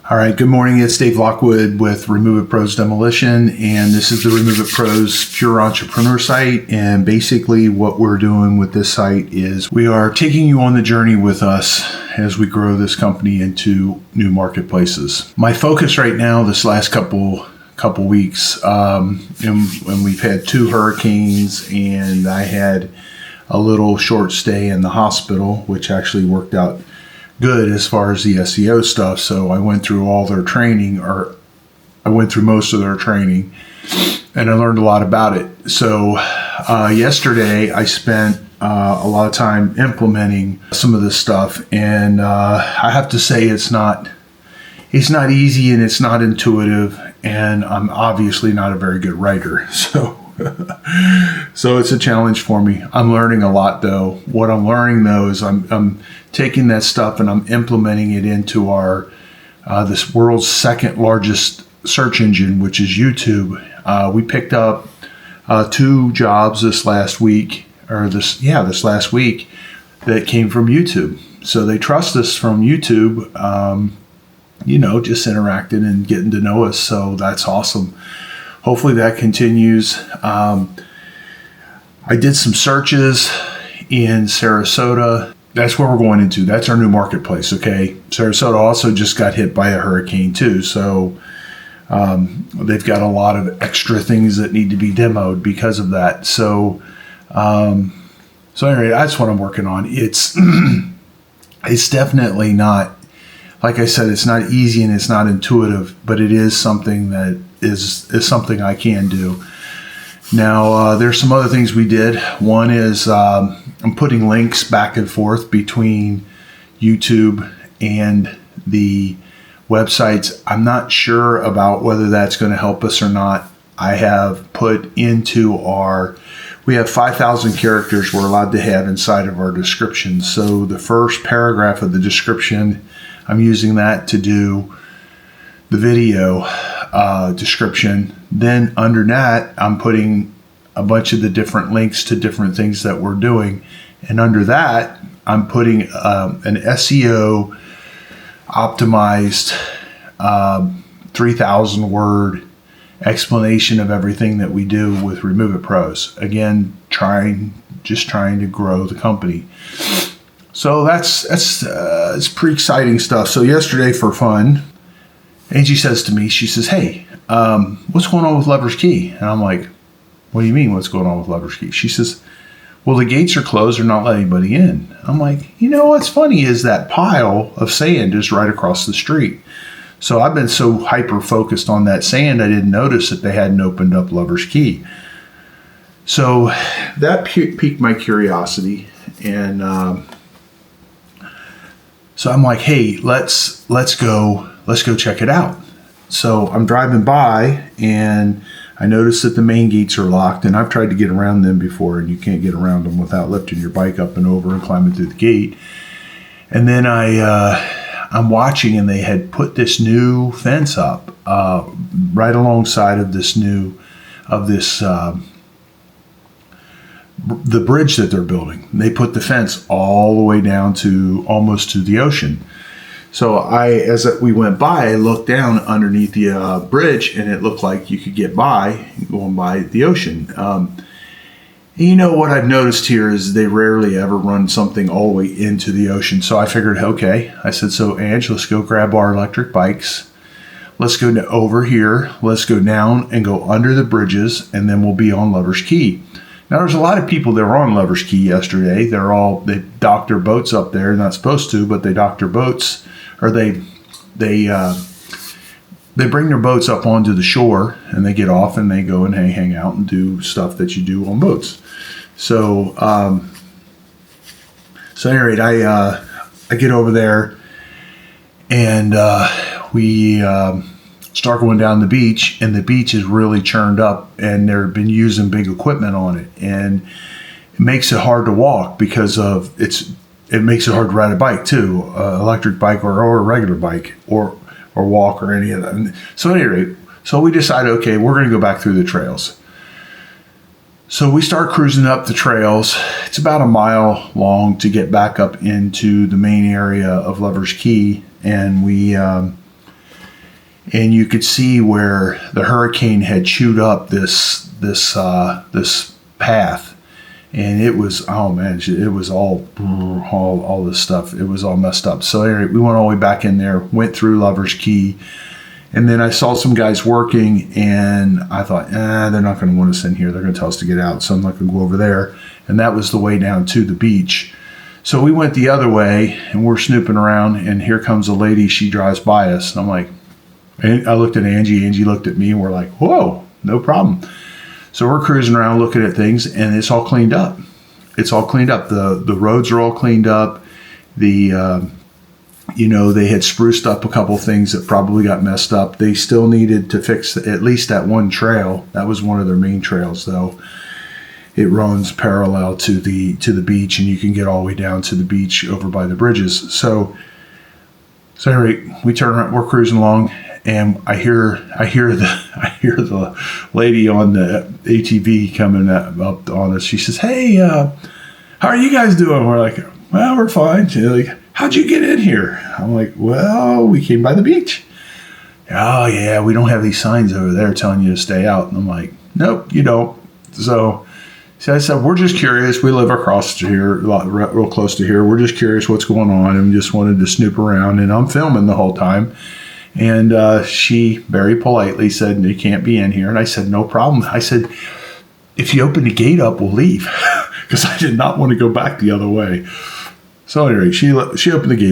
All right, good morning. It's Dave Lockwood with Remove It Pros Demolition, and this is the Remove It Pros Pure Entrepreneur site. And basically what we're doing with this site is we are taking you on the journey with us as we grow this company into new marketplaces. My focus right now, this last couple weeks, and we've had 2 hurricanes, and I had a little short stay in the hospital, which actually worked out good as far as the SEO stuff. So I went through all their training, or I went through most of their training, and I learned a lot about it. So yesterday I spent a lot of time implementing some of this stuff, and I have to say it's not easy and it's not intuitive, and I'm obviously not a very good writer. So it's a challenge for me. I'm learning a lot though. What I'm learning though is I'm taking that stuff and I'm implementing it into our this world's second largest search engine, which is YouTube. We picked up 2 jobs this last week that came from YouTube. So they trust us from YouTube, just interacting and getting to know us. So that's awesome. Hopefully that continues. I did some searches in Sarasota. That's where we're going into. That's our new marketplace, okay? Sarasota also just got hit by a hurricane too. So they've got a lot of extra things that need to be demoed because of that. So anyway, that's what I'm working on. It's definitely not, like I said, it's not easy and it's not intuitive, but it is something that is something I can do. Now, there's some other things we did. One is I'm putting links back and forth between YouTube and the websites. I'm not sure about whether that's going to help us or not. I have put into we have 5,000 characters we're allowed to have inside of our description. So the first paragraph of the description, I'm using that to do the video description. Then under that, I'm putting a bunch of the different links to different things that we're doing. And under that, I'm putting an SEO optimized 3,000 word explanation of everything that we do with Remove It Pros. Again, just trying to grow the company. So it's pretty exciting stuff. So yesterday, for fun, Angie says to me, she says, "Hey, what's going on with Lover's Key?" And I'm like, "What do you mean what's going on with Lover's Key?" She says, "Well, the gates are closed. They're not letting anybody in." I'm like, what's funny is that pile of sand is right across the street. So I've been so hyper focused on that sand, I didn't notice that they hadn't opened up Lover's Key. So that piqued my curiosity. And so I'm like, "Hey, let's go check it out." So I'm driving by and I noticed that the main gates are locked, and I've tried to get around them before, and you can't get around them without lifting your bike up and over and climbing through the gate. And then I'm watching, and they had put this new fence up right alongside of the bridge that they're building. They put the fence all the way down to almost to the ocean. So as we went by, I looked down underneath the bridge, and it looked like you could get by going by the ocean. What I've noticed here is they rarely ever run something all the way into the ocean. So I figured, okay, I said, "So Ange, let's go grab our electric bikes. Let's go over here. Let's go down and go under the bridges, and then we'll be on Lover's Key." Now, there's a lot of people that were on Lover's Key yesterday. They dock their boats up there. They're not supposed to, but they dock their boats, or they bring their boats up onto the shore, and they get off and they go and hang out and do stuff that you do on boats. So, at any rate, I get over there, and we start going down the beach, and the beach is really churned up, and they've been using big equipment on it, and it makes it hard to walk because it makes it hard to ride a bike too, electric bike or a regular bike, or walk, or any of that. So at any rate, we decided, okay, we're going to go back through the trails. So we start cruising up the trails. It's about a mile long to get back up into the main area of Lover's Key, and we and you could see where the hurricane had chewed up this path, and it was, oh man, it was all this stuff. It was all messed up. So anyway, we went all the way back in there, went through Lover's Key, and then I saw some guys working, and I thought, they're not going to want us in here. They're going to tell us to get out, so I'm not going to go over there. And that was the way down to the beach. So we went the other way, and we're snooping around, and here comes a lady. She drives by us, and I'm like, and I looked at Angie. Angie looked at me, and we're like, whoa, no problem. So we're cruising around looking at things, and it's all cleaned up. It's all cleaned up. The roads are all cleaned up. They had spruced up a couple things that probably got messed up. They still needed to fix at least that one trail. That was one of their main trails, though. It runs parallel to the beach, and you can get all the way down to the beach over by the bridges. So anyway, we turn around, we're cruising along, and I hear the lady on the ATV coming up on us. She says, "Hey, how are you guys doing?" We're like, "Well, we're fine." She's like, "How'd you get in here?" I'm like, "Well, we came by the beach." "Oh yeah, we don't have these signs over there telling you to stay out." And I'm like, "Nope, you don't." So I said, "We're just curious. We live across here, real close to here. We're just curious what's going on, and just wanted to snoop around." And I'm filming the whole time. And she very politely said, "You can't be in here." And I said, "No problem." I said, "If you open the gate up, we'll leave," because I did not want to go back the other way. So anyway, she opened the gate up.